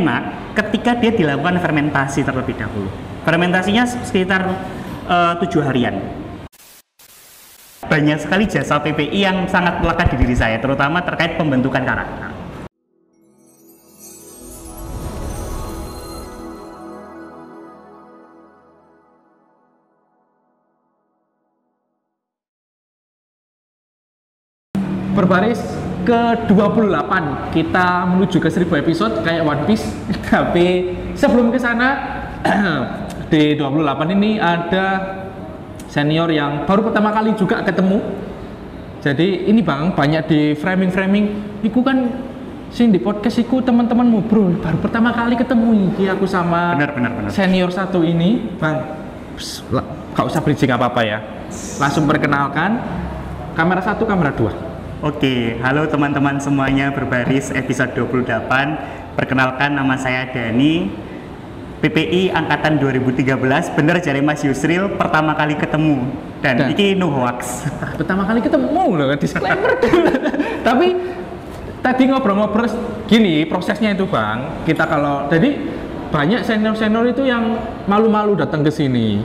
enak ketika dia dilakukan fermentasi terlebih dahulu. Fermentasinya sekitar 7 harian. Banyak sekali jasa PPI yang sangat melekat di diri saya, terutama terkait pembentukan karakter. Berbaris ke-28, kita menuju ke 1000 episode kayak One Piece. Tapi sebelum ke sana, di 28 ini ada senior yang baru pertama kali juga ketemu. Jadi ini Bang, banyak di framing-framing. Iku kan sing di podcast iku teman-temanmu bro, baru pertama kali ketemu iki aku sama benar. senior satu ini. Bang, gak usah bridging apa-apa ya. Langsung perkenalkan, kamera 1, kamera 2. Oke, halo teman-teman semuanya, Berbaris episode 28. Perkenalkan, nama saya Dani, PPI angkatan 2013. Bener jare Mas Yusril, pertama kali ketemu. Dan iki no hoax. Pertama kali ketemu loh, disclaimer. Tapi tadi ngobrol-ngobrol gini prosesnya itu Bang. Kita kalau jadi banyak senior-senior itu yang malu-malu datang ke sini,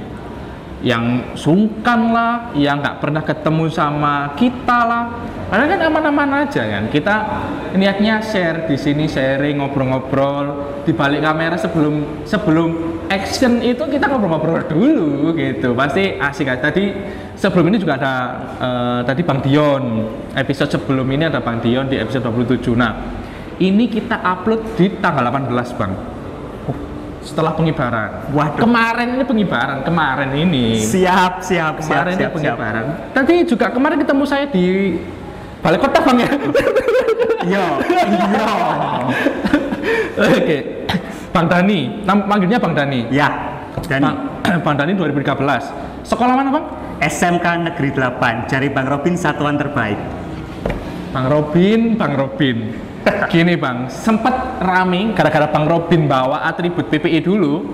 yang sungkan lah, yang nggak pernah ketemu sama kita lah. Karena kan aman-aman aja kan. Kita niatnya share di sini, sharing, ngobrol-ngobrol di balik kamera. Sebelum action itu kita ngobrol-ngobrol dulu gitu. Pasti asik aja. Tadi sebelum ini juga ada tadi Bang Dion. Episode sebelum ini ada Bang Dion di episode 27. Nah, ini kita upload di tanggal 18 Bang. Setelah pengibaran. Waduh. Kemarin ini pengibaran, kemarin ini. Siap. Pengibaran. Tadi juga kemarin ketemu saya di Balai Kota Bang ya. Iya. Oke. Bang Dani, manggilnya Bang Dani. Ya, Dani. Bang Dani 2013. Sekolah mana Bang? SMK Negeri 8, Jari Bang Robin satuan terbaik. Bang Robin. Gini Bang, sempat rame gara-gara Bang Robin bawa atribut PPI dulu.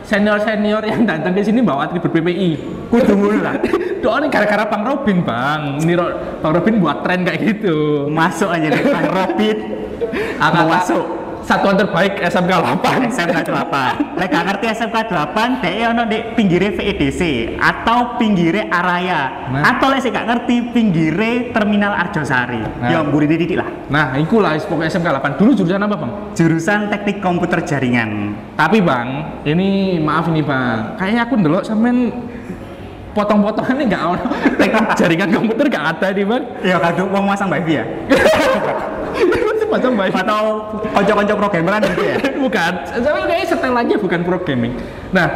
Senior-senior yang datang ke sini bawa atribut PPI. Kudu mulu lah. Doanya gara-gara Bang Robin Bang. Ini Bang Robin buat tren kayak gitu. Masuk aja deh Bang Robin. Masuk. Satuan terbaik SMK 8. SMK 8. Lek gak ngerti SMK 8, dhek ono di pinggire VEDC atau pinggire Araya. Atau lek gak ngerti pinggire Terminal Arjosari. Ya mburine titik lah. Nah, iku lah pokoknya SMK 8. Dulu jurusan apa, Bang? Jurusan Teknik Komputer Jaringan. Tapi Bang, ini maaf ini Bang. Kayaknya aku ndelok sampean potong-potongannya nggak ono. Teknik jaringan komputer nggak ada nih Bang. Ya kadung wong masang wifi ya. Macam baik atau konco-konco programmeran gitu ya? Bukan, saya kayaknya setelannya bukan programming. Nah,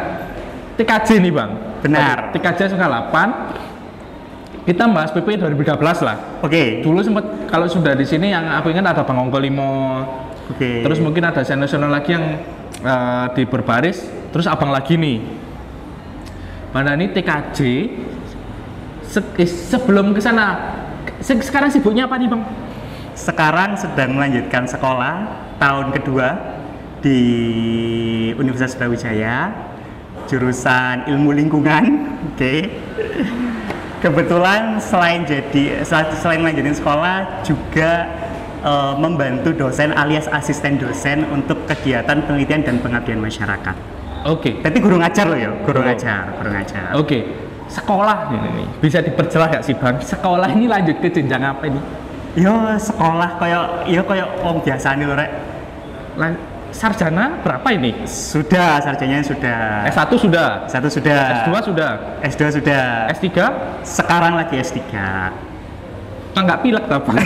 TKJ nih Bang. Benar. TKJ SMK 8. Kita bahas PP 2013 lah. Oke. Dulu sempat kalau sudah di sini yang aku ingat ada Bang Ongko Limo. Oke. Terus mungkin ada senior lagi yang di Berbaris. Terus abang lagi nih. Mana nih TKJ? Sebelum ke sana, sekarang sibuknya apa nih Bang? Sekarang sedang melanjutkan sekolah tahun kedua di Universitas Brawijaya, jurusan Ilmu Lingkungan. Oke. Kebetulan selain melanjutin sekolah juga membantu dosen alias asisten dosen untuk kegiatan penelitian dan pengabdian masyarakat. Oke. Tapi guru ngajar loh ya, guru ngajar. Oke. Sekolah ini bisa diperjelas gak sih Bang? Sekolah ini lanjut ke jenjang apa ini? Yo sekolah kayak om biasa nih lho rek. Sarjana berapa ini? Sudah, sarjananya sudah. S1 sudah. S1 sudah. S2 sudah. S2 sudah. S3? Sekarang lagi S3. Enggak pilek ta, Bang?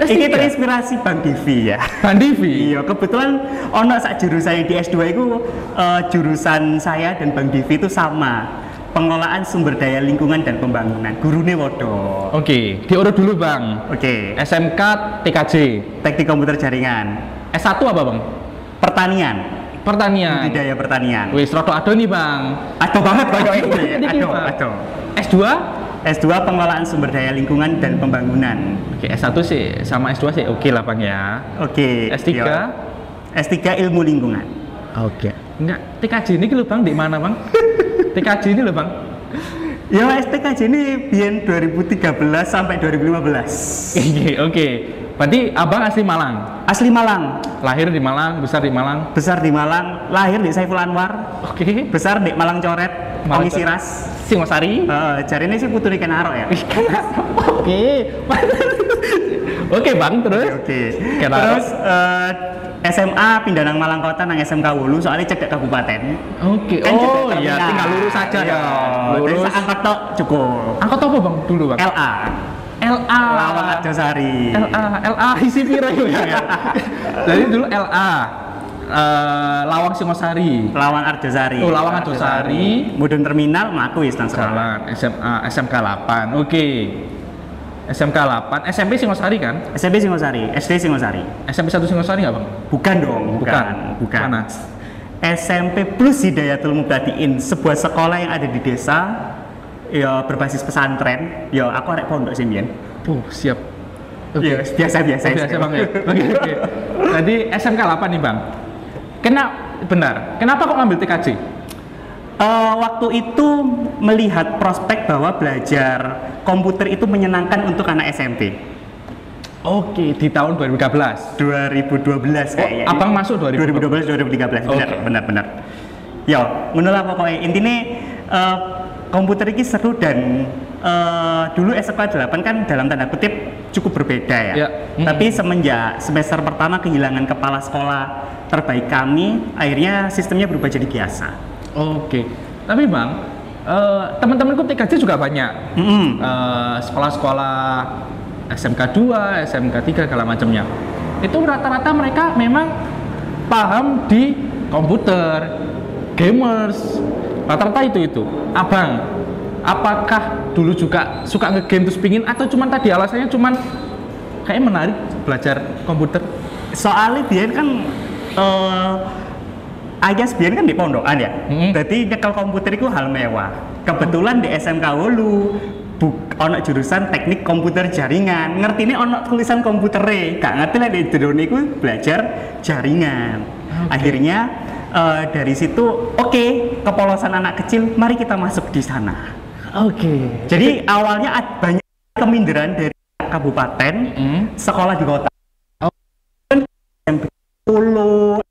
Ini terinspirasi Bang Divi ya. Bang Divi? Iya, kebetulan ono sak jurusan di S2 itu jurusan saya dan Bang Divi itu sama. Pengelolaan sumber daya lingkungan dan pembangunan. Gurune wodo. Oke, diurut dulu Bang. Oke. SMK TKJ. Teknik Komputer Jaringan. S1 apa Bang? Pertanian. Budidaya pertanian. Wis rada ado nih Bang. Ado banget Bang. Ado. S2? S2 Pengelolaan Sumber Daya Lingkungan dan Pembangunan. Oke, S1 sih sama S2 sih oke lah Bang ya. Oke. S3? Yo. S3 Ilmu Lingkungan. Oke. Enggak, TKJ ini lho Bang, di mana Bang? TKJ ini lho Bang. Ya, STKJ ini biyen 2013 sampai 2015. Oke. Berarti abang asli Malang. Asli Malang. Lahir di Malang, besar di Malang. Besar di Malang, lahir di Saiful Anwar. Oke. Besar di Malang Coret, Ongi Siras. Singosari. Jari ini sih putu ikan aro ya. Oke. Oke bang, terus. Oke. Kenapa? Terus SMA pindah nang Malang Kota nang SMK Wulu soalnya cedek kabupaten. Oke. Kan Oh cedek iya, terminal. tinggal lurus saja Iya. ya. Lurus. Lurus. Angkot tok cukup. Angkot apa bang dulu bang? LA. LA. Lawang Arjosari. LA isi piro ya. Jadi dulu LA. Lawang Singosari. Lawang Arjosari. Oh, Lawang Arjosari. Mudun terminal mlaku wis nang sekolah. Jalan SMA SMK 8. Oke. SMK 8, SMP Singosari kan? SMP Singosari, SD Singosari. SMP 1 Singosari nggak bang? Bukan dong, bukan. Mana? SMP Plus Hidayatul Mubadiin, sebuah sekolah yang ada di desa, ya berbasis pesantren. Ya aku arek pondok sih mbiyen. Oh siap. Ya biasa-biasa. Oh, biasa bang ya. Oke. Jadi SMK 8 nih bang. Kenapa kok ngambil TKJ? Waktu itu melihat prospek bahwa belajar komputer itu menyenangkan untuk anak SMP. Oke, di tahun 2013. 2012 kayaknya. Abang masuk 2012 2013. Oke. Benar. Ya, ngono lah pokoknya. Intinya komputer ini seru dan dulu SMK 8 kan dalam tanda kutip cukup berbeda ya. Ya. Tapi semenjak semester pertama kehilangan kepala sekolah terbaik kami, akhirnya sistemnya berubah jadi biasa. Oke. Tapi bang, teman-temanku TKJ juga banyak. Sekolah-sekolah SMK 2, SMK 3 segala macamnya. Itu rata-rata mereka memang paham di komputer, gamers. Rata-rata itu. Abang, apakah dulu juga suka nge-game terus pingin atau cuman tadi alasannya cuman kayak menarik belajar komputer? Soalnya dia kan Ayas biyen kan di pondokan ya. Jadi nyekel komputer itu hal mewah. Kebetulan di SMK Wulu ono jurusan teknik komputer jaringan. Ngertine ono tulisan komputere, gak ngerti lah di jerone iku belajar jaringan. Akhirnya dari situ kepolosan anak kecil, mari kita masuk di sana. Jadi awalnya banyak keminderan dari kabupaten sekolah di kota. SMP Solo,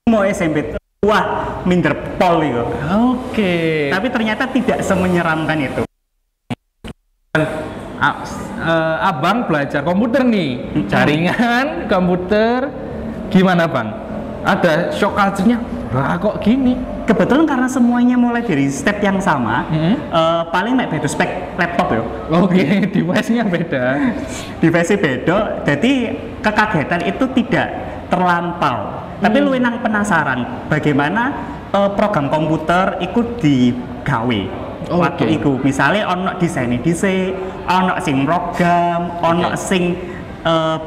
mau SMP wah minder pol itu. Tapi ternyata tidak semenyeramkan itu. Abang belajar komputer nih, jaringan, komputer, gimana bang? Ada shock culture-nya? Lah kok gini? Kebetulan karena semuanya mulai dari step yang sama, paling naik beda spek laptop ya. Device-nya beda. Device-nya beda, jadi kekagetan itu tidak terlampau. Tapi lu nang penasaran bagaimana program komputer ikut digawe. Waktu itu misalnya ono desain dhisik, ono sing program, ono sing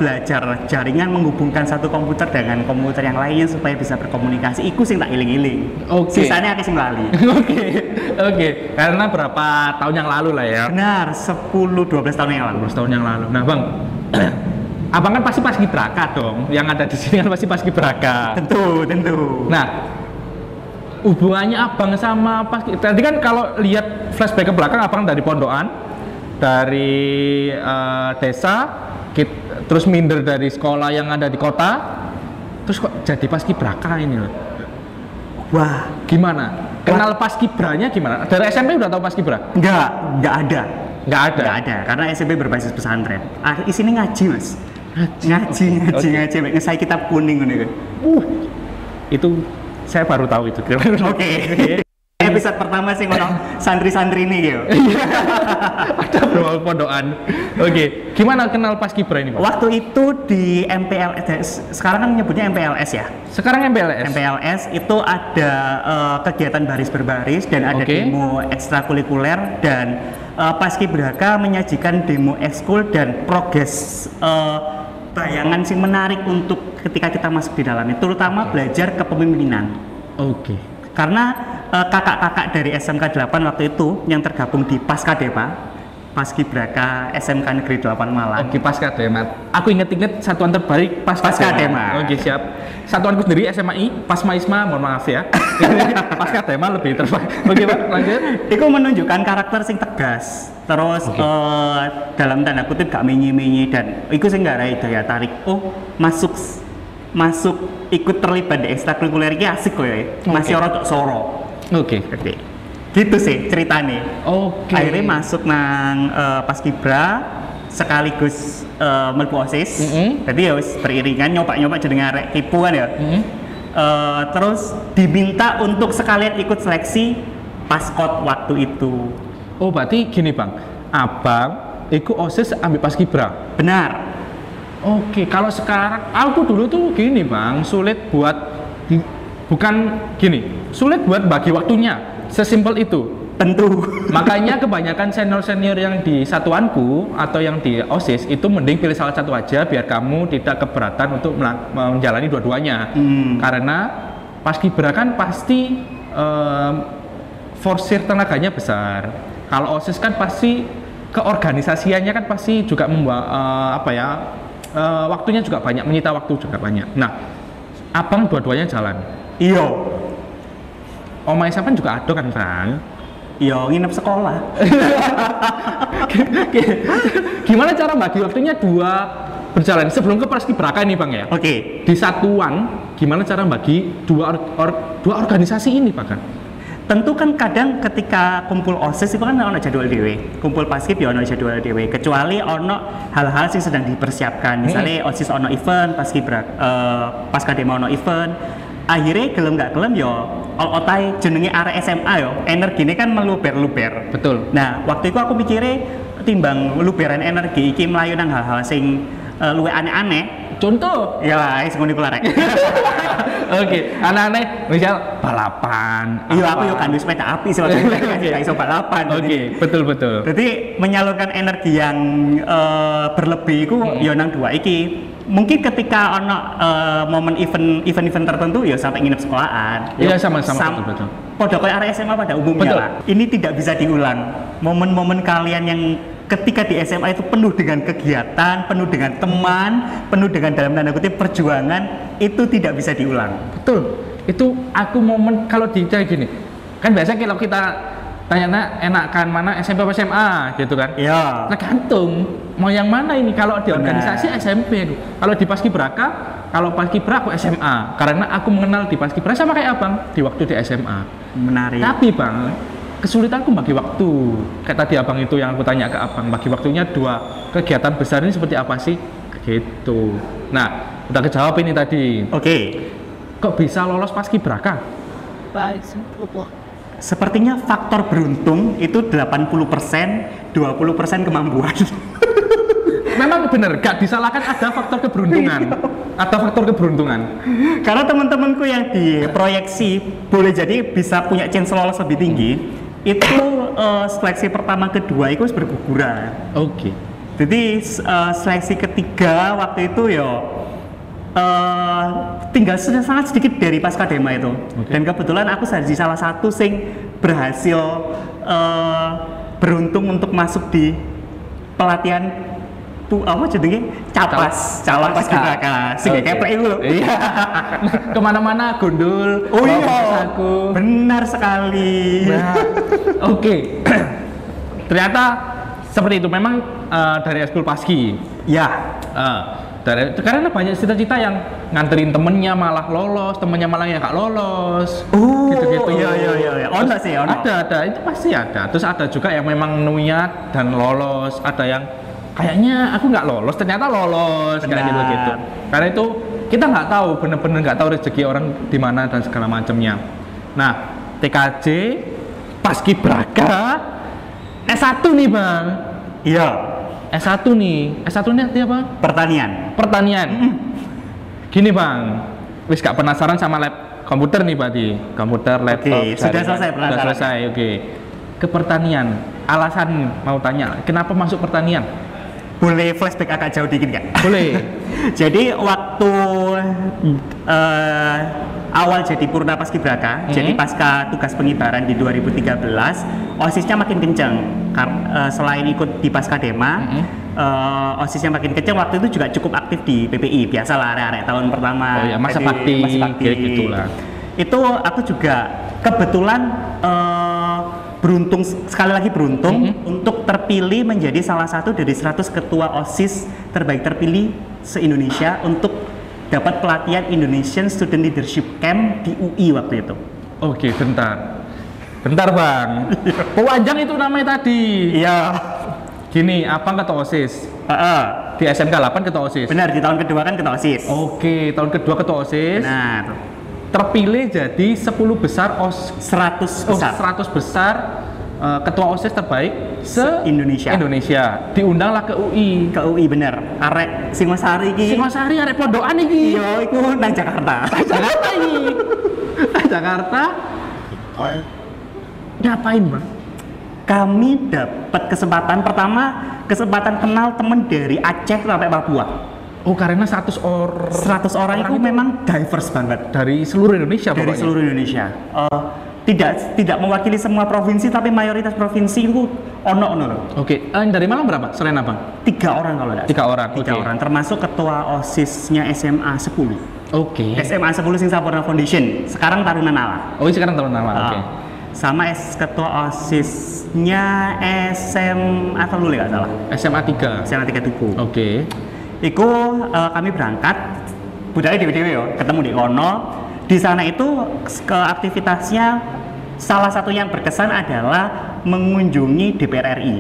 belajar jaringan menghubungkan satu komputer dengan komputer yang lain supaya bisa berkomunikasi. Iku sing tak iling-iling. Sisanya akeh sing lali. Oke. Karena berapa tahun yang lalu lah ya? Benar, 10-12 tahun yang lalu. 12 tahun yang lalu. Nah, Bang. Abang kan pasti paskibraka dong. Yang ada di sini kan pasti paskibraka. Tentu. Nah, hubungannya Abang sama tadi kan kalau lihat flashback ke belakang, Abang dari pondokan, dari desa, terus minder dari sekolah yang ada di kota, terus kok jadi paskibraka ini loh. Wah, gimana? Kenal paskibranya gimana? Dari SMP udah tahu paskibra? Nggak ada. Nggak ada, karena SMP berbasis pesantren. Isinya ngaji mas. Ngaji, ngesai kitab kuning ini. Itu saya baru tahu itu. Episode pertama sih ngono santri-santri ini gitu. Ada beberapa pondokan. Gimana kenal paskibra ini, Pak? Waktu itu di MPLS, sekarang kan nyebutnya MPLS ya. Sekarang MPLS. MPLS itu ada kegiatan baris berbaris dan ada demo ekstrakurikuler dan paskibraka menyajikan demo ekskul dan progres bayangan sih menarik untuk ketika kita masuk di dalamnya, terutama belajar kepemimpinan. Karena kakak-kakak dari SMK 8 waktu itu yang tergabung di Paskadepa Paskibraka SMK Negeri 8 Malang. Oke, Paskademat. Aku inget-inget satuan terbaik Paskademat. Oke, siap. Satuanku sendiri SMAI, Pasmaisma, mohon maaf ya. Paskademat lebih terbaik. Oke, Pak, lanjut. Itu menunjukkan karakter sing tegas. Terus dalam tanda kutip gak menyi-menyi dan itu sing gak ada daya tarik. Oh, masuk ikut terlibat di ekstrakurikuler iki asik kok ya. Masih ora tok soro. Oke. Gitu sih ceritanya. Oke. Akhirnya masuk nang Paskibra sekaligus mlebu OSIS. Jadi ya wis beriringan nyoba-nyoba jenenge arek kipu kan ya. Terus diminta untuk sekalian ikut seleksi Paskot waktu itu. Oh, berarti gini, Bang. Abang ikut OSIS ambil Paskibra. Benar. Oke, kalau sekarang aku dulu tuh gini, Bang, sulit buat sulit buat bagi waktunya. Sesimpel itu. Tentu. Makanya kebanyakan senior-senior yang di satuanku atau yang di OSIS itu mending pilih salah satu aja biar kamu tidak keberatan untuk menjalani dua-duanya. Karena Paskibra kan pasti forsir tenaganya besar. Kalau OSIS kan pasti keorganisasiannya kan pasti juga membawa waktunya juga banyak, menyita waktu juga banyak. Nah, abang dua-duanya jalan. Iya. Omai sampean juga ada kan, Bang? Iya, nginep sekolah. Gimana cara bagi waktunya dua berjalan sebelum ke Paskibraka nih, Bang ya? Oke. Di satuan, gimana cara bagi dua organisasi ini, Bang? Tentu kan kadang ketika kumpul OSIS itu kan ono jadwal dhewe. Kumpul Paskib ya ono jadwal dhewe. Kecuali ono hal-hal yang sedang dipersiapkan. Misalnya OSIS ono event, Paskibra Paskadema ono event. Akhirnya gelem gak gelem yo otai jenenge arek SMA yo energine kan meluber-luber. Betul. Nah, waktu itu aku mikirnya timbang luberan energi iki mlayu nang hal-hal sing luwih aneh-aneh. Contoh? Ya, wis ngono iku larek. Oke, aneh-aneh misal balapan. Iya, aku yo kan sepeda api sebenarnya gak iso balapan. Oke, betul. Jadi menyalurkan energi yang berlebih iku yo nang dua iki. Mungkin ketika ono momen event tertentu ya sampai nginep sekolahan. Iya, sama betul. Pada kayak area SMA pada umumnya betul. lah. Ini tidak bisa diulang. Momen-momen kalian yang ketika di SMA itu penuh dengan kegiatan, penuh dengan teman, penuh dengan dalam tanda kutip perjuangan, itu tidak bisa diulang. Betul. Itu aku momen kalau kayak gini. Kan biasa kalau kita tanya enakan mana SMP atau SMA gitu kan? Iya. Tergantung mau yang mana ini. Kalau di organisasi SMP itu. Kalau di Paskibraka, kalau Paskibra aku SMA. Karena aku mengenal di Paskibra sama kayak abang di waktu di SMA. Menarik. Tapi Bang, kesulitanku bagi waktu. Kayak tadi abang itu yang aku tanya ke abang, bagi waktunya dua kegiatan besar ini seperti apa sih? Gitu. Nah, udah kejawab ini tadi. Oke. Kok bisa lolos Paskibraka? Sepertinya faktor beruntung itu 80%, 20% kemampuan. Memang benar, gak disalahkan ada faktor keberuntungan. Ada faktor keberuntungan. Karena teman-temanku yang diproyeksi boleh jadi bisa punya chance lolos lebih tinggi, itu seleksi pertama kedua itu berguguran. Oke. Jadi seleksi ketiga waktu itu ya tinggal sangat sedikit dari Paskadema itu. Dan kebetulan aku jadi salah satu sing berhasil beruntung untuk masuk di pelatihan apa jadinya calon Paskibraka sing kayak play dulu. Iya. Kemana-mana gondol. Oh iya. Aku. Benar sekali. Nah, oke. Ternyata seperti itu memang dari Eskul Paski. Ya. Karena banyak cita-cita yang nganterin temennya malah lolos, temennya malah yang gak lolos. Gitu-gitu. Iya. Ono sih, ono. Ada, itu pasti ada. Terus ada juga yang memang niat dan lolos, ada yang kayaknya aku nggak lolos, ternyata lolos. Kayak gitu-gitu. Karena itu kita nggak tahu, bener-bener nggak tahu rezeki orang di mana dan segala macamnya. Nah, TKJ Paskibraka S1 nih Bang. Iya. S1 nih artinya apa? Pertanian. Gini Bang, wis gak penasaran sama lab komputer nih berarti? Komputer, laptop. Oke, sudah selesai penasaran. Sudah selesai, oke. Ke pertanian, alasan mau tanya, kenapa masuk pertanian? Boleh flashback agak jauh dikit nggak? Boleh. Jadi waktu awal jadi Purna Paskibraka, jadi pasca tugas pengibaran di 2013, OSISnya makin kenceng. Selain ikut di Paskadema, OSISnya makin kenceng. Waktu itu juga cukup aktif di PPI, biasalah area-area tahun pertama. Oh ya, masa bakti gitulah. Itu aku juga kebetulan beruntung, sekali lagi beruntung untuk terpilih menjadi salah satu dari 100 ketua OSIS terpilih se-Indonesia untuk dapat pelatihan Indonesian Student Leadership Camp di UI waktu itu. Oke, bentar Bang. Pewanjang itu namanya tadi. Iya. Gini, apa ketua OSIS? Di SMK 8 ketua OSIS? Benar, di tahun kedua kan ketua OSIS. Oke, tahun kedua ketua OSIS. Nah, terpilih jadi 10 besar 100 besar. 100 besar ketua OSIS terbaik se-Indonesia. Diundanglah ke UI. Ke UI bener. Arek Singosari iki. Singosari arek pondokan iki. Iya, iku nang Jakarta. Jakarta iki. Jakarta. Ngapain, Bang? Kami dapat kesempatan kenal temen dari Aceh sampai Papua. Oh, karena 100 orang itu memang diverse banget dari seluruh Indonesia. Dari seluruh Indonesia. Tidak mewakili semua provinsi, tapi mayoritas provinsi itu ono loh. Oke, dari Malang berapa? Selain Abang? 3 orang kalau tidak. 3 orang. 3 orang, termasuk ketua OSIS-nya SMA 10. Oke. SMA 10 Sing Sampurna Foundation. Sekarang Taruna Nala. Oh, sekarang Taruna Nala. Oke. Sama ketua OSIS-nya SMA apa dulu nggak salah? SMA 3. SMA 3 Tugu. Oke. Iku kami berangkat, budaya dewe-dewe yo, ketemu di kono. Di sana itu ke aktivitasnya salah satu yang berkesan adalah mengunjungi DPR RI.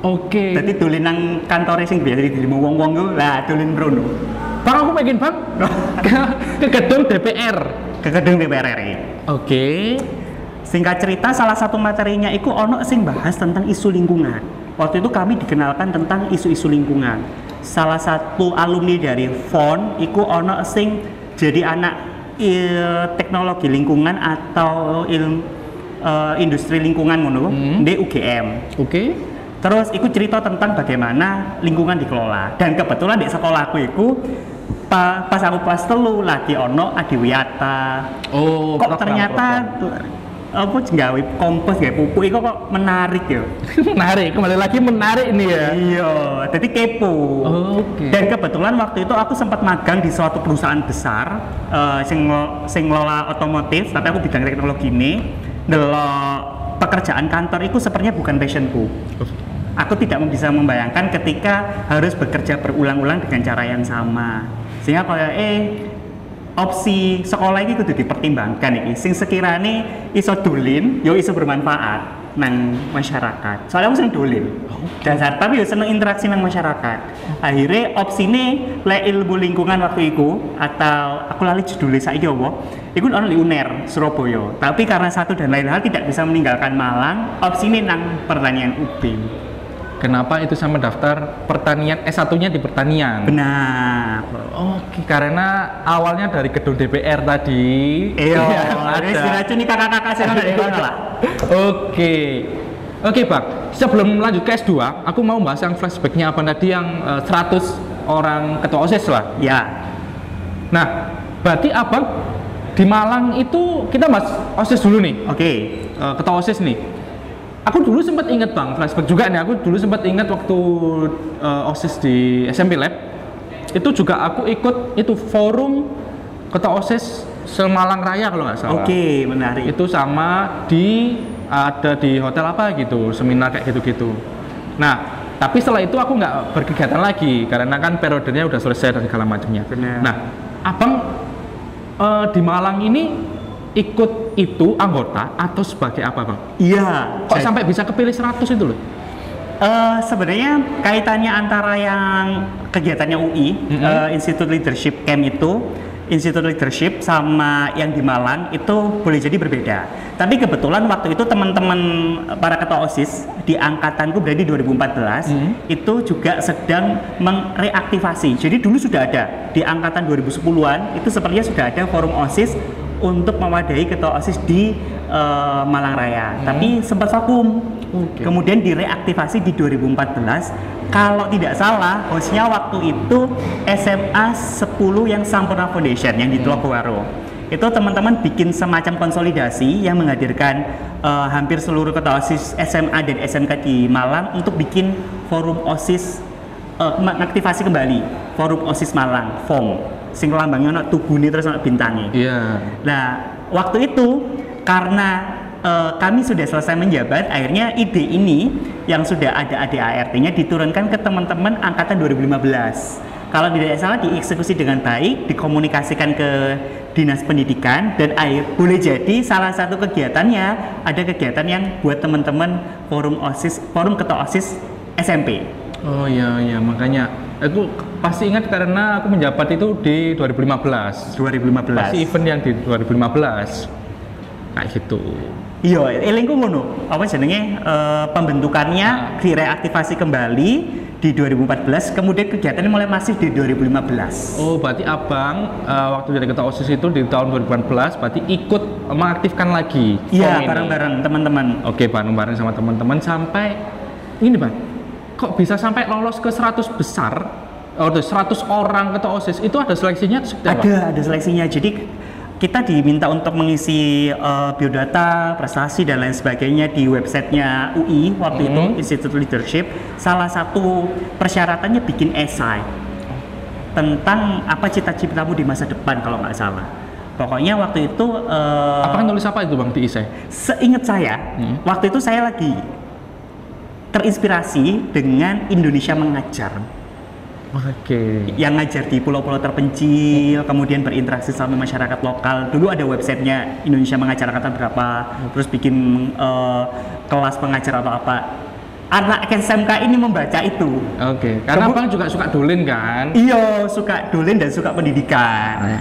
Oke. Jadi dolen nang kantore sing biasa dirimu wong-wong ku, lah dolen mrono. Bang, aku pengen Bang ke gedung DPR. Ke gedung DPR RI. Oke. Singkat cerita, salah satu materinya itu ono sing bahas tentang isu lingkungan. Waktu itu kami dikenalkan tentang isu-isu lingkungan. Salah satu alumni dari FON iku ono sing jadi anak teknologi lingkungan atau industri lingkungan ngono di UGM. Oke. Terus iku cerita tentang bagaimana lingkungan dikelola. Dan kebetulan di sekolahku iku pas aku kelas 3 lagi ono Adiwiyata. Oh, kok ternyata apa gawe kompos gawe pupuk itu kok menarik ya. Menarik, kembali lagi menarik ini ya. Iya, jadi kepo. Oh, oke. Dan kebetulan waktu itu aku sempat magang di suatu perusahaan besar sing ngelola otomotif, tapi aku bidang teknologi ini. Delok pekerjaan kantor itu sepertinya bukan passionku. Aku tidak bisa membayangkan ketika harus bekerja berulang-ulang dengan cara yang sama. Sehingga kayak opsi sekolah ini kudu dipertimbangkan iki. Sing sekirane iso dolin, yo iso bermanfaat nang masyarakat. Soalnya aku seneng dolin. Dasar tapi yo seneng interaksi nang masyarakat. Akhirnya opsine lek ilmu lingkungan waktu itu atau aku lali judulnya saiki apa? Iku ono di UNER Surabaya. Tapi karena satu dan lain hal tidak bisa meninggalkan Malang, opsine nang pertanian UB. Kenapa itu sama daftar pertanian S1-nya di pertanian? Benar. Oke, karena awalnya dari gedung DPR tadi. Iya, wis diracuni kakak-kakak sing ada di kono lah. Oke, Bang. Sebelum lanjut ke S2, aku mau bahas yang flashback-nya apa tadi yang 100 orang ketua OSIS lah. Ya. Nah, berarti Abang di Malang itu kita bahas OSIS dulu nih. Oke. Ketua OSIS nih. Aku dulu sempat ingat Bang, flashback juga nih. Aku dulu sempat ingat waktu OSIS di SMP Lab. Itu juga aku ikut itu forum ketua OSIS Semalang Raya kalau nggak salah. Oke, menarik. Itu sama ada di hotel apa gitu, seminar kayak gitu-gitu. Nah, tapi setelah itu aku nggak berkegiatan lagi karena kan periodenya udah selesai dan segala macamnya. Nah, Abang di Malang ini ikut itu anggota atau sebagai apa Bang? Iya. Kok sampai bisa kepilih 100 itu loh? Sebenarnya kaitannya antara yang kegiatannya UI, Institute Leadership Camp itu, Institute Leadership sama yang di Malang itu boleh jadi berbeda. Tapi kebetulan waktu itu teman-teman para ketua OSIS di angkatanku berarti 2014 itu juga sedang mereaktivasi. Jadi dulu sudah ada di angkatan 2010-an itu sepertinya sudah ada forum OSIS untuk mewadahi ketua OSIS di Malang Raya, tapi sempat vakum. Kemudian direaktivasi di 2014. Kalau tidak salah, hostnya waktu itu SMA 10 yang Sampurna Foundation yang di Telogowaro. Itu teman-teman bikin semacam konsolidasi yang menghadirkan hampir seluruh ketua OSIS SMA dan SMK di Malang untuk bikin forum OSIS, mengaktifasi kembali forum OSIS Malang, FOM. Sing lambangnya ono tugune terus ono bintange. Iya. Nah, waktu itu karena kami sudah selesai menjabat, akhirnya ide ini yang sudah ada ADART-nya diturunkan ke teman-teman angkatan 2015. Kalau tidak salah dieksekusi dengan baik, dikomunikasikan ke Dinas Pendidikan, dan boleh jadi salah satu kegiatannya ada kegiatan yang buat teman-teman forum OSIS, forum ketua OSIS SMP. Oh iya, makanya aku pasti ingat karena aku menjabat itu di 2015. Pasti event yang di 2015 kayak gitu. Iya, elingku ngono. Apa jenenge pembentukannya direaktivasi kembali di 2014, kemudian kegiatannya mulai masif di 2015. Oh, berarti Abang waktu jadi ketua OSIS itu di tahun 2014 berarti ikut mengaktifkan lagi. Iya, bareng-bareng teman-teman. Oke, bareng-bareng sama teman-teman sampai ini, Bang. Kok bisa sampai lolos ke 100 besar? Oh, 100 orang ketua OSIS itu ada seleksinya? Ada seleksinya. Jadi kita diminta untuk mengisi biodata, prestasi dan lain sebagainya di websitenya UI waktu itu, Institute Leadership. Salah satu persyaratannya bikin esai tentang apa cita-citamu di masa depan kalau nggak salah. Pokoknya waktu itu Apakah nulis apa itu Bang di esai? Seingat saya, waktu itu saya lagi terinspirasi dengan Indonesia Mengajar. Oke. Yang ngajar di pulau-pulau terpencil, kemudian berinteraksi sama masyarakat lokal. Dulu ada websitenya Indonesia Mengajar angkatan berapa, terus bikin kelas pengajar atau apa. Anak SMK ini membaca itu. Oke. Karena Bang juga suka dolen kan? Iya, suka dolen dan suka pendidikan.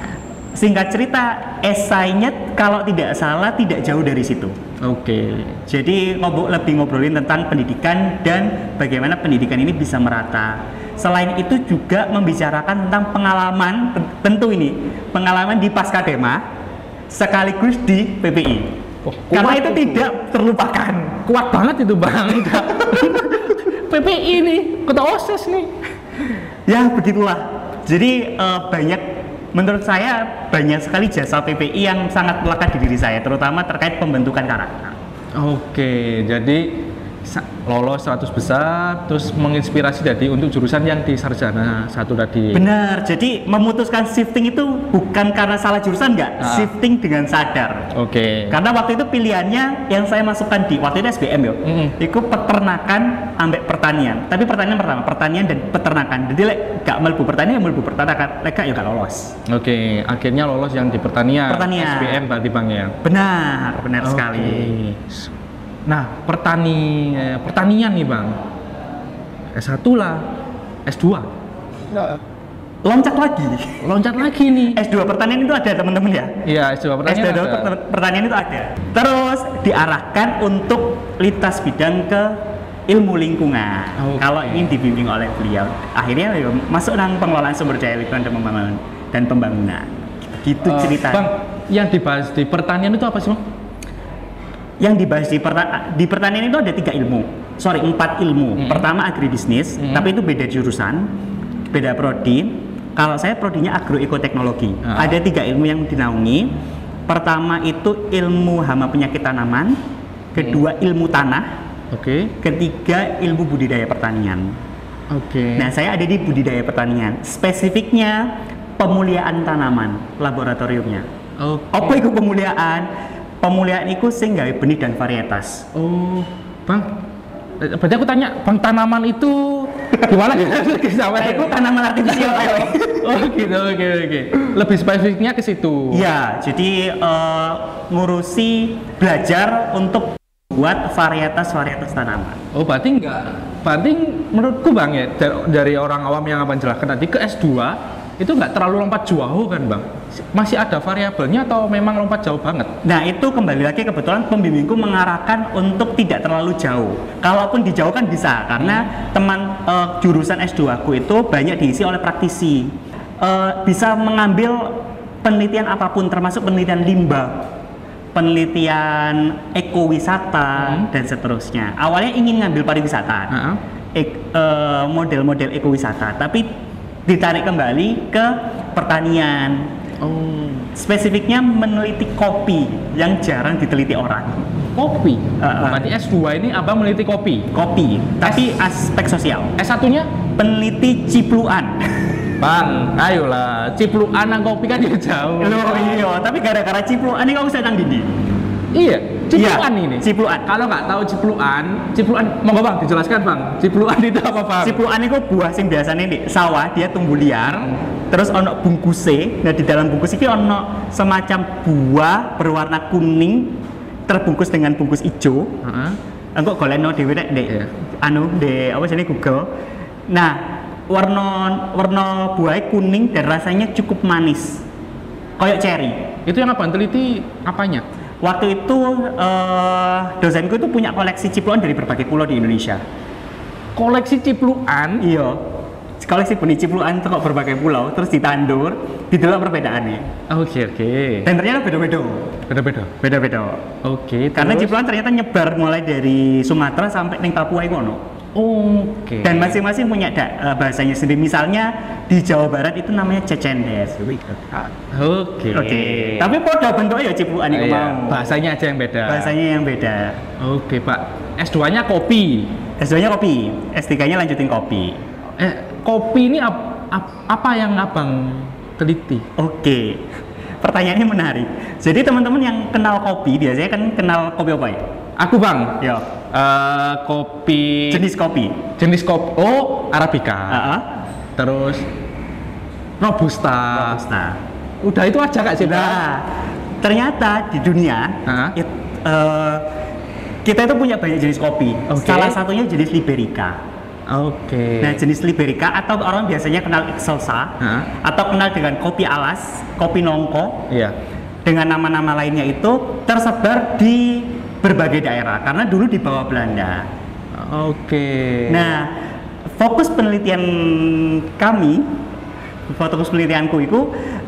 Singkat cerita, esainya kalau tidak salah tidak jauh dari situ. Oke. Jadi lebih ngobrolin tentang pendidikan dan bagaimana pendidikan ini bisa merata. Selain itu juga membicarakan tentang pengalaman, tentu ini pengalaman di Paskadema sekaligus di PPI. Karena itu tidak terlupakan. Kuat banget itu Bang. PPI nih, ketua OSIS nih. Ya begitulah. Jadi menurut saya banyak sekali jasa PPI yang sangat melekat di diri saya, terutama terkait pembentukan karakter. Oke, jadi lolos 100 besar, terus menginspirasi jadi untuk jurusan yang di sarjana satu tadi. Benar, jadi memutuskan shifting itu bukan karena salah jurusan, shifting dengan sadar. Oke. Karena waktu itu pilihannya yang saya masukkan di waktu itu SBM ya, itu peternakan ambek pertanian. Tapi pertanian pertama, pertanian dan peternakan. Jadi gak melbu pertanian, melbu peternakan, gak ya gak lolos. Oke, akhirnya lolos yang di pertanian. SBM tadi Bang ya. Benar sekali. Nah, pertanian nih Bang, S1 lah, S2 loncat lagi nih. S2 pertanian itu ada teman-teman ya? Iya, S2 pertanian pertanian itu ada. Terus diarahkan untuk lintas bidang ke ilmu lingkungan. Kalau ini dibimbing oleh beliau, akhirnya masuk dalam pengelolaan sumber daya lingkungan dan pembangunan. Gitu ceritanya. Bang, yang dibahas di pertanian itu apa sih Bang? Yang dibahas di pertanian itu ada 4 ilmu. Pertama agribisnis, tapi itu beda jurusan, beda prodi. Kalau saya prodinya agroekoteknologi. Ada 3 ilmu yang dinaungi. Pertama itu ilmu hama penyakit tanaman, kedua ilmu tanah, ketiga ilmu budidaya pertanian. Nah, saya ada di budidaya pertanian. Spesifiknya pemuliaan tanaman, laboratoriumnya. Apa itu pemuliaan? Pemuliaan itu sing gawe benih dan varietas. Oh, Bang. Berarti aku tanya, Bang, tanaman itu gimana? Itu tanaman artifisial. Oh, gitu. Oke. Lebih spesifiknya ke situ. Ya, jadi ngurusi belajar untuk buat varietas tanaman. Oh, berarti menurutku Bang ya, dari orang awam yang Abang jelaskan tadi ke S2 itu nggak terlalu lompat jauh kan Bang? Masih ada variabelnya atau memang lompat jauh banget? Nah, itu kembali lagi kebetulan pembimbingku mengarahkan untuk tidak terlalu jauh. Kalaupun dijauhkan bisa, karena jurusan S2 aku itu banyak diisi oleh praktisi. Bisa mengambil penelitian apapun, termasuk penelitian limbah, penelitian ekowisata dan seterusnya. Awalnya ingin ngambil pariwisata, model-model ekowisata, tapi ditarik kembali ke pertanian. Spesifiknya meneliti kopi yang jarang diteliti orang. Kopi? Berarti S2 ini abang meneliti kopi? Kopi, tapi aspek sosial. S1-nya? Peneliti cipluan. Bang, ayolah, cipluan nang kopi kan dia jauh. Loh iya, tapi gara-gara cipluan ini kamu saya nang dindi. Iya, cipluan ini. Cipluan. Kalau nggak tahu cipluan, monggo bang, dijelaskan bang. Cipluan itu apa bang? Cipluan itu buah sing biasanya di sawah, dia tumbuh liar. Terus ono bungkusnya, nah di dalam bungkus ini ono semacam buah berwarna kuning terbungkus dengan bungkus hijau. Engkau golekno dhewe nek apa jenenge Google. Nah, warna buahnya kuning dan rasanya cukup manis. Kayak cherry. Itu yang apa? Teliti apanya? Waktu itu dosenku itu punya koleksi cipluan dari berbagai pulau di Indonesia. Koleksi cipluan? Iya. Koleksi benih cipluan itu kok berbagai pulau, terus ditandur, didelok perbedaannya. Oke. Dan ternyata beda-beda. Oke. Karena cipluan ternyata nyebar mulai dari Sumatera sampai ning Papua itu ono. Oke. Dan masing-masing punya bahasanya sendiri. Misalnya di Jawa Barat itu namanya cecendes. Oke. Tapi podo bentuknya ya cipluan itu mau. Bahasanya aja yang beda. Oke, Pak. S2-nya kopi. S2-nya kopi. S3-nya lanjutin kopi. Kopi ini apa yang abang teliti? Oke. Pertanyaannya menarik. Jadi teman-teman yang kenal kopi biasanya kan kenal kopi apa ya? Aku bang. Ya. Kopi. Jenis kopi. Oh, Arabica. Terus Robusta. Udah itu aja kak sih. Nah, ternyata di dunia kita itu punya banyak jenis kopi. Salah satunya jenis Liberica. Nah, jenis Liberica atau orang biasanya kenal Excelsa atau kenal dengan kopi alas, kopi nongko. Dengan nama-nama lainnya itu tersebar di berbagai daerah karena dulu di bawah Belanda. Nah, fokus penelitianku itu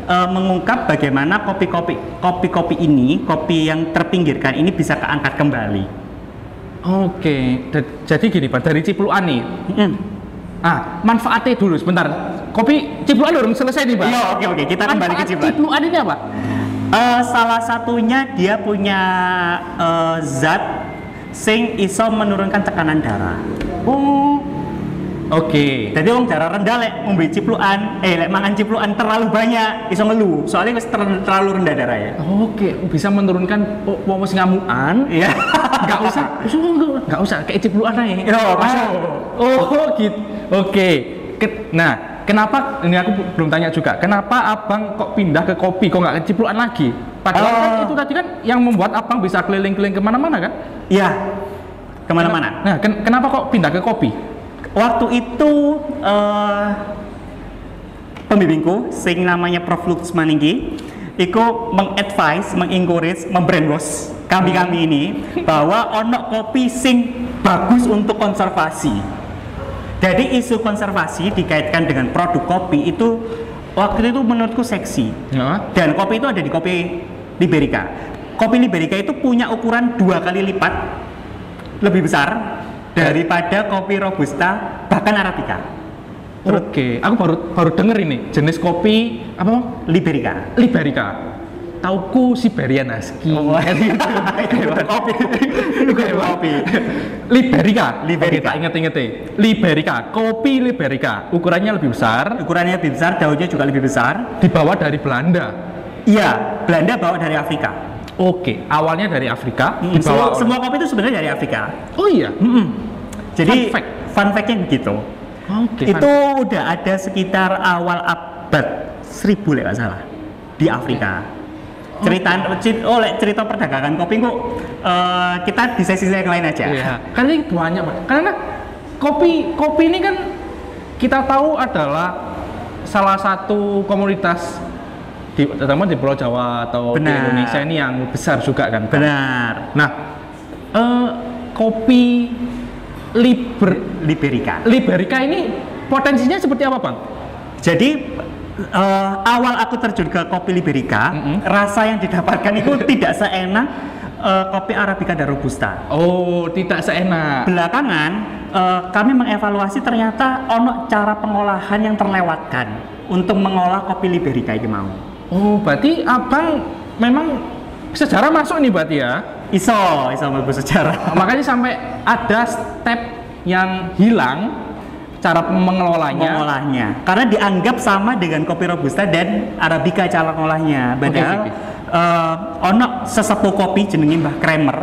mengungkap bagaimana kopi-kopi ini, kopi yang terpinggirkan ini bisa keangkat kembali. Jadi gini Pak, dari cipluan nih. Manfaatnya dulu sebentar. Kopi cipluan belum selesai nih Pak. Iya, oke. Kita kembali ke cipluan. Cipluan ini apa? Salah satunya dia punya zat sing iso menurunkan tekanan darah. Jadi wong darah rendah lek ngombe cipluan, lek mangan cipluan terlalu banyak iso ngeluh. Soalnya wis terlalu rendah darah ya. Bisa menurunkan wong wis ngamukan. Iya. Enggak usah kayak cipluan aja. Gitu. Nah, kenapa ini aku belum tanya juga. Kenapa abang kok pindah ke kopi, kok nggak ke cipluan lagi? Padahal kan itu tadi kan yang membuat abang bisa keliling-keliling kemana-mana kan? Iya, kemana-mana. Nah, kenapa kok pindah ke kopi? Waktu itu pembimbingku, sing namanya Prof. Lutz Maninggi, itu mengadvise, mengencourage, membrainwash kami ini bahwa ono kopi sing bagus untuk konservasi. Jadi isu konservasi dikaitkan dengan produk kopi itu waktu itu menurutku seksi. Dan kopi itu ada di kopi Liberica. Kopi Liberica itu punya ukuran 2 kali lipat lebih besar daripada kopi Robusta bahkan Arabica. Aku baru denger ini jenis kopi apa bang? Liberica. Tauku Siberian Husky. Kopi. Liberica. Tak inget. Liberica. Kopi Liberica. Ukurannya lebih besar, daunnya juga lebih besar. Dibawa dari Belanda. Iya, Belanda bawa dari Afrika. Awalnya dari Afrika. Semua kopi itu sebenarnya dari Afrika. Oh iya. Jadi fun fact-nya begitu. Itu udah ada sekitar awal abad 1000 nggak salah di Afrika. Cerita perdagangan kopi kok kita di sesi yang lain aja. Karena ini banyak Pak. Karena kopi ini kan kita tahu adalah salah satu komoditas terutama di Pulau Jawa atau di Indonesia ini yang besar juga kan. Benar. Nah, kopi Liberica ini potensinya seperti apa Bang? Jadi awal aku terjun ke kopi Liberica, rasa yang didapatkan itu tidak seenak kopi Arabica dan Robusta. Oh, tidak seenak. Belakangan kami mengevaluasi ternyata ono cara pengolahan yang terlewatkan untuk mengolah kopi Liberica ini mau. Oh, berarti abang memang sejarah masuk nih berarti ya? Iso mlebu sejarah. Makanya sampai ada step yang hilang cara mengelolanya. Karena dianggap sama dengan kopi Robusta dan Arabica cara ngolahnya. Padahal ono sesepuh kopi jenenge Mbah Kramer.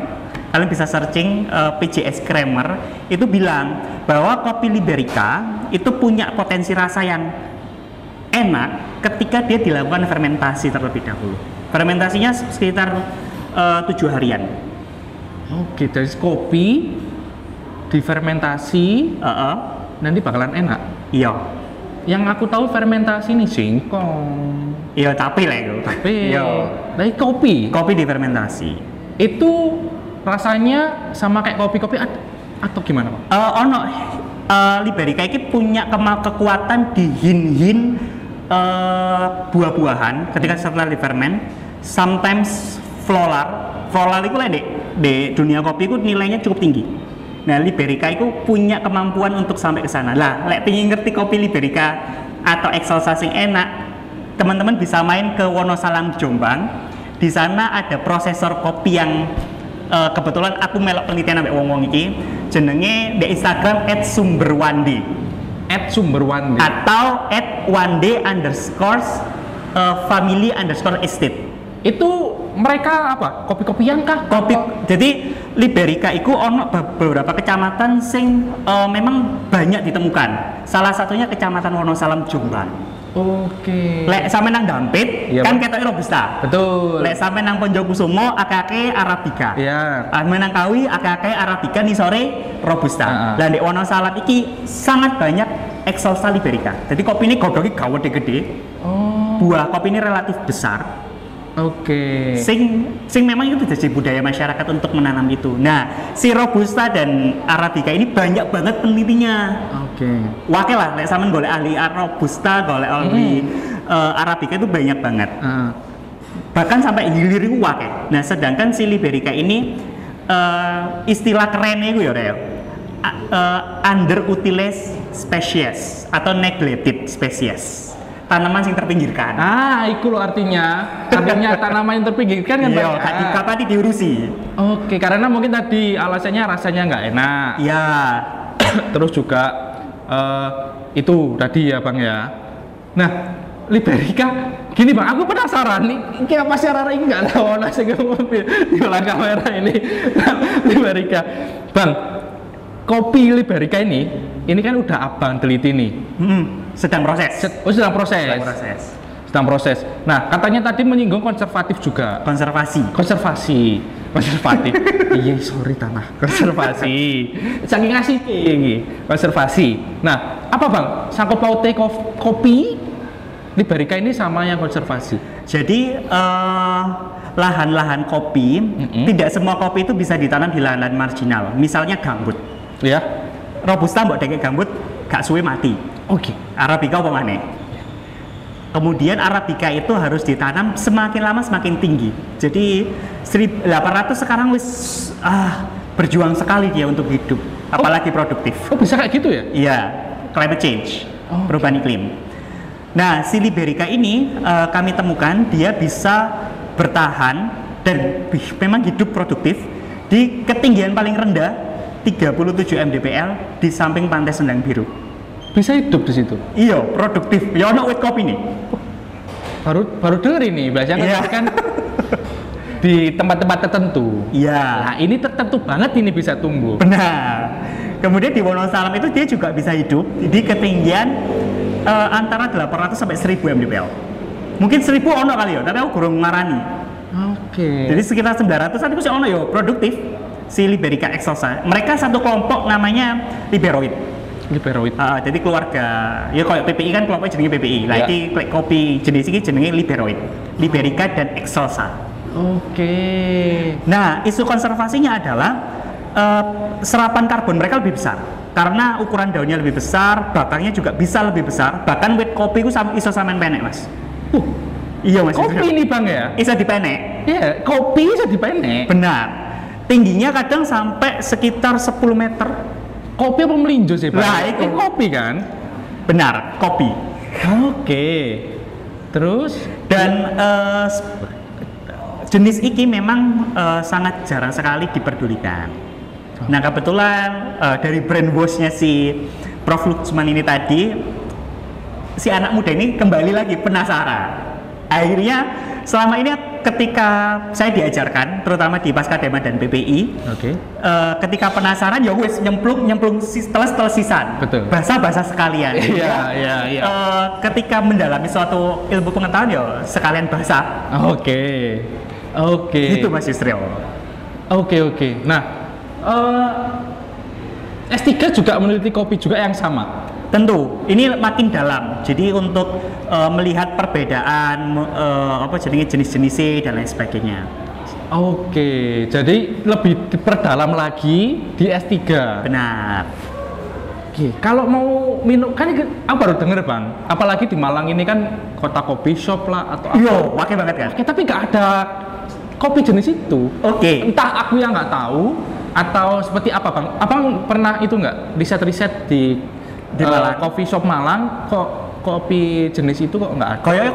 Kalian bisa searching PJS Kramer itu bilang bahwa kopi Liberica itu punya potensi rasa yang enak ketika dia dilakukan fermentasi terlebih dahulu. Fermentasinya sekitar 7 harian. Oke, dari kopi difermentasi nanti bakalan enak. Iya. Yang aku tahu fermentasi ini singkong. Iya, tapi lah itu. Tapi iya. Dari kopi Difermentasi. itu rasanya sama kayak kopi-kopi atau gimana, Pak? Liberica ini punya kekuatan di hin-hin buah-buahan ketika setelah diferment. Sometimes floral itu lah di dunia kopi itu nilainya cukup tinggi. Nah, Liberica itu punya kemampuan untuk sampai ke sana. Lah, lek pengin ngerti kopi Liberica atau Excelsa sing enak, teman-teman bisa main ke Wonosalam Jombang. Di sana ada prosesor kopi yang kebetulan aku melok penelitian ambek wong-wong iki, jenenge di Instagram @sumberwandi. @sumberwandi atau @wande_family_estate. Itu mereka apa? Kopi-kopian kah? Jadi Liberica itu ono beberapa kecamatan sing memang banyak ditemukan. Salah satunya kecamatan Wonosalam Jombang. Oke. Lek sampe nang Dampit Iya, kan Pak. ketoke Robusta. Betul. Lek sampe nang Ponjokusumo akeh Arabica. Iya. Nang Kawi akeh Arabica nih sore Robusta. Lah ndek Wonosalam iki sangat banyak Excelsa Liberica. Jadi kopi ini godhongnya gede. Oh. Buah kopi ini relatif besar. Oke. Sing memang itu jadi budaya masyarakat untuk menanam itu. Nah, si Robusta dan Arabica ini banyak banget penelitinya. Oke. Wakil lah, lek sampean golek ahli Robusta, golek ahli Arabica itu banyak banget. Bahkan sampai hilir itu wakil. Nah, sedangkan si Liberica ini istilah kerennya itu ya, underutilized species atau neglected species. Tanaman yang terpinggirkan. Itu loh artinya tanaman yang terpinggirkan kan, Pak? Iya, kapan diurusi. Oke, karena mungkin tadi alasannya rasanya nggak enak. Iya. Terus juga itu tadi ya, Bang ya. Nah, Liberica, gini Bang, aku penasaran nih, kayak apa sih ini nggak tahu nasi mobil di belakang kamera ini. Liberica, Bang, kopi Liberica ini kan udah abang teliti nih. Sedang proses. Sedang proses. Nah, katanya tadi menyinggung konservatif juga. Konservatif. Iya, sorry tanah. Konservasi. Saking ngasih ini. Konservasi. Nah, apa Bang? Sangkut pautnya kopi Liberica ini sama yang konservasi. Jadi lahan-lahan kopi, tidak semua kopi itu bisa ditanam di lahan-lahan marginal. Misalnya gambut. Ya. Robusta mbok deket gambut gak suwe mati. Oke. Arabica apa maneh? Kemudian Arabica itu harus ditanam semakin lama semakin tinggi. Jadi 1800 sekarang wis berjuang sekali dia untuk hidup, apalagi produktif. Oh, bisa kayak gitu ya? Iya, climate change, perubahan iklim. Nah, si Liberica ini kami temukan dia bisa bertahan dan memang hidup produktif di ketinggian paling rendah 37 mdpl di samping Pantai Sendang Biru. Bisa hidup di situ? Iya, produktif. Ya ono wit kopi nih. Baru denger ini, biasanya kan di tempat-tempat tertentu. Iya. Nah, ini tertentu banget ini bisa tumbuh. Benar. Kemudian di Wonosalam itu dia juga bisa hidup di ketinggian antara 800 sampai 1000 mdpl. Mungkin 1000 ono kali ya, tapi aku kurang ngarani. Oke. Jadi sekitar 900 itu sih ono ya produktif si Liberica Excelsa. Mereka satu kelompok namanya Liberoid. Jadi keluarga, ya kayak PPI kan kelompoknya jenenge PPI. Lah iki kopi jenis ini jenenge Liberoid. Liberica dan Excelsa. Oke. Nah, isu konservasinya adalah serapan karbon mereka lebih besar. karena ukuran daunnya lebih besar, bakarnya juga bisa lebih besar, bahkan weight kopi itu iso sampean penek Mas. Iya Mas. Kopi ini Bang ya? Iso dipenek. Iya, kopi iso dipenek. Benar. Tingginya kadang sampai sekitar 10 meter. Kopi apa melinjo sih Bang? Lah, itu. Kopi kan? Benar, kopi. Oke. Terus Dan jenis iki memang sangat jarang sekali diperdulikan. Nah kebetulan dari brand bosnya si Prof. Lutsman ini tadi, si anak muda ini kembali lagi penasaran. Akhirnya selama ini ketika saya diajarkan, terutama di Paskadema dan PPI, ketika penasaran ya wes nyemplung teles sisan. Betul. Bahasa sekalian. Iya. Ketika mendalami suatu ilmu pengetahuan ya sekalian bahasa. Oke. Gitu Mas Yusril. Oke. Nah, S3 juga meneliti kopi juga yang sama. Tentu, ini makin dalam. Jadi untuk melihat perbedaan jenis-jenisnya dan lain sebagainya. Oke, jadi lebih diperdalam lagi di S3. Benar. Oke, kalau mau minum kan aku baru denger Bang, apalagi di Malang ini kan kota kopi shop lah atau apa. Iya, pakai banget kan. Oke, tapi nggak ada kopi jenis itu. Oke. Entah aku yang nggak tahu atau seperti apa Bang. Abang pernah itu nggak riset di Malang. Coffee shop Malang kok kopi jenis itu kok nggak ada? Kayaknya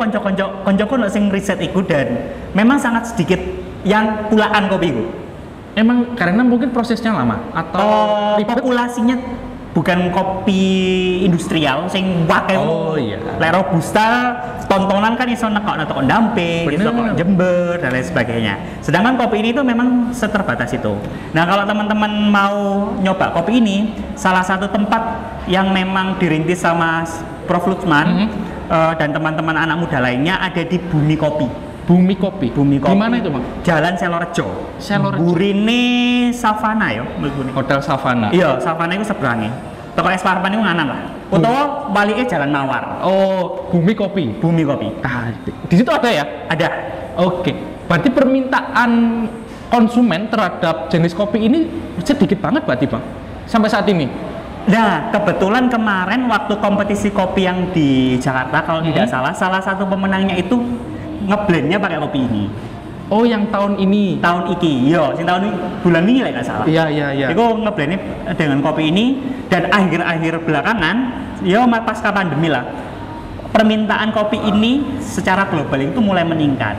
konco-konco sing riset iku dan memang sangat sedikit yang pulaan kopi iku. Emang karena mungkin prosesnya lama atau ribet? Populasinya bukan kopi industrial sing wae. Oh iya. Lek robusta tontonan kan iso nekok Damping, iso nekok Jember dan lain sebagainya. Sedangkan kopi ini tuh memang seterbatas itu. Nah, kalau teman-teman mau nyoba kopi ini, salah satu tempat yang memang dirintis sama Prof. Lutsman dan teman-teman anak muda lainnya ada di Bumi Kopi. Bumi Kopi. Bumi Kopi. Di mana itu, Bang? Jalan Selorejo. Burine Savana ya, mlebune. Hotel Savana. Iya, Savana itu seberangnya. Toko es Parman itu nganan lah. Utawa baliknya Jalan Mawar. Oh, Bumi Kopi. Bumi Kopi. Ah, di situ ada ya? Ada. Oke. Berarti permintaan konsumen terhadap jenis kopi ini sedikit banget berarti, Bang. Sampai saat ini. Nah, kebetulan kemarin waktu kompetisi kopi yang di Jakarta kalau tidak salah satu pemenangnya itu ngeblendnya pakai kopi ini. Oh, yang tahun ini? Tahun iki, iya, sing tahun ini, bulan ini lah nggak salah. Iya. Itu ngeblendnya dengan kopi ini dan akhir-akhir belakangan, ya pasca pandemi lah, permintaan kopi ini secara global itu mulai meningkat.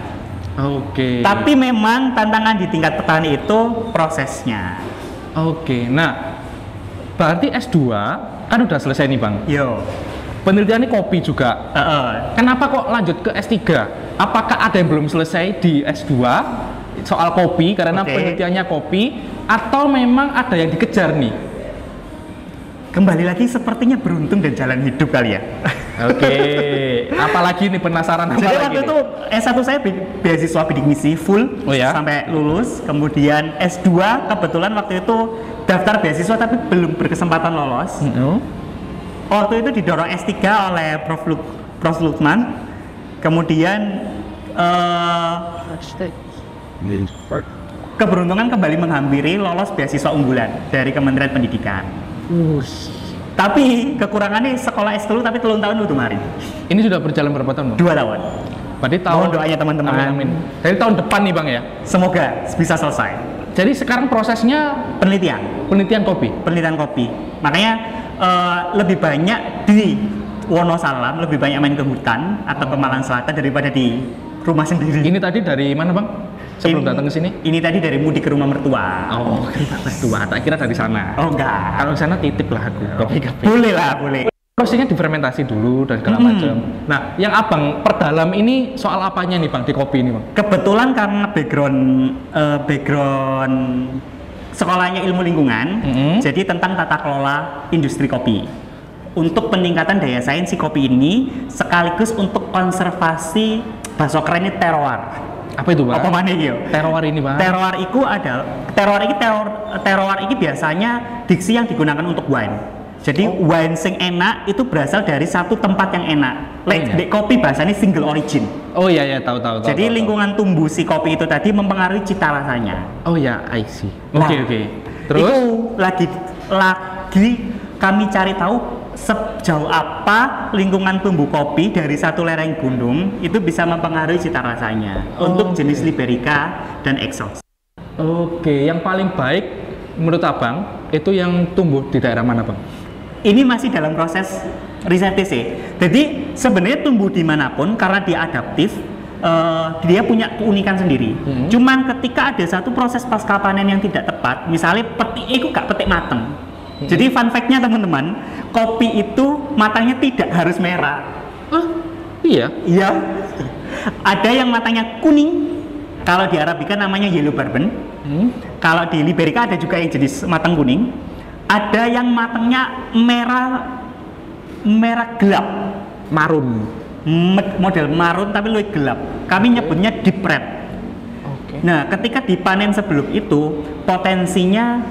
Oke. Tapi memang tantangan di tingkat petani itu prosesnya. Oke, nah berarti S2 kan udah selesai nih Bang. Yo. Penelitiannya kopi juga. Kenapa kok lanjut ke S3? Apakah ada yang belum selesai di S2 soal kopi karena penelitiannya kopi atau memang ada yang dikejar nih? Kembali lagi sepertinya beruntung dan jalan hidup kali ya. Oke. Apalagi nih penasaran apa Jadi lagi waktu nih? itu S1 saya beasiswa bidik misi full sampai lulus. Kemudian S2 kebetulan waktu itu daftar beasiswa tapi belum berkesempatan lolos. Waktu itu didorong S3 oleh Prof. Lutsman. Kemudian keberuntungan kembali menghampiri lolos beasiswa unggulan dari Kementerian Pendidikan. Tapi kekurangannya sekolah S3 tapi 3 tahun udah kemarin. Ini sudah berjalan berapa tahun, Bang? 2 tahun. Berarti tahun Mohon doanya teman-teman. Amin. Dari tahun depan nih, Bang ya. Semoga bisa selesai. Jadi sekarang prosesnya penelitian kopi. Makanya lebih banyak di Wonosalam, lebih banyak main ke hutan atau ke Malang Selatan daripada di rumah sendiri. Ini tadi dari mana, Bang? Sebelum datang ke sini? Ini tadi dari mudik ke rumah mertua. Oh, ke rumah mertua. Tak kira dari sana. Oh, enggak. Kalau di sana titip lah aku. Boleh lah, boleh. Prosesnya difermentasi dulu dan segala macam. Nah, yang Abang perdalam ini soal apanya nih, Bang, di kopi ini, Bang? Kebetulan karena background sekolahnya ilmu lingkungan, jadi tentang tata kelola industri kopi. Untuk peningkatan daya saing si kopi ini sekaligus untuk konservasi bahasa kerennya terroir. Apa itu, Bang? Apa mana iki? Terroir ini, Bang. Terroir itu adalah terroir ini biasanya diksi yang digunakan untuk wine. Jadi wine sing enak itu berasal dari satu tempat yang enak. Di kopi bahasanya single origin. Oh iya, tahu. Jadi lingkungan tumbuh si kopi itu tadi mempengaruhi cita rasanya. Oh ya, I see. Oke. Terus itu lagi kami cari tahu sejauh apa lingkungan tumbuh kopi dari satu lereng gunung itu bisa mempengaruhi cita rasanya untuk jenis Liberica dan Exos. Oke, yang paling baik menurut Abang itu yang tumbuh di daerah mana, Bang? Ini masih dalam proses riset TC. Jadi sebenarnya tumbuh dimanapun karena dia adaptif, dia punya keunikan sendiri. Cuman ketika ada satu proses pasca panen yang tidak tepat, misalnya petik itu gak petik mateng. Jadi fun fact-nya teman-teman, kopi itu matangnya tidak harus merah. Iya. Iya. Ada yang matangnya kuning. Kalau di Arabica namanya yellow bourbon. Kalau di Liberica ada juga yang jenis matang kuning. Ada yang matangnya merah gelap, Marun. model marun tapi lebih gelap. Kami nyebutnya deep red. Nah, ketika dipanen sebelum itu potensinya